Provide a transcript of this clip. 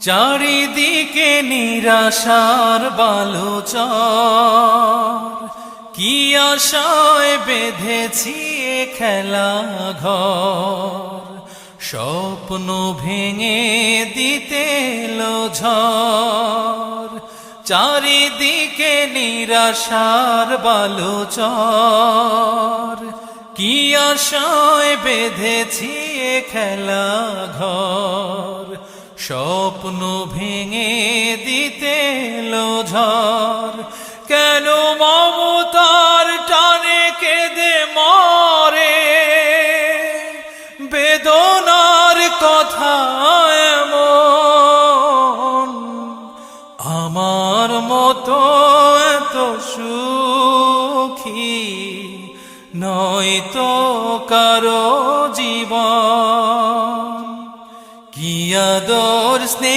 চারিদিকে নিরাশার বালুচর, কি আশায় বেঁধেছি এ খেলা ঘর। স্বপ্ন ভেঙে দিতে এলো ঝড়, চারিদিকে নিরাশার বালুচর, কি আশায় বেঁধেছি এ খেলা ঘর। স্বপ্ন ভেঙে দিতে এলো ঝড়, কেন মমতার টানে কেঁদে মরে, বেদনার কথা এমন। আমার মতো এত সুখী নয়তো কারো জীবন। কি আদর স্নেহ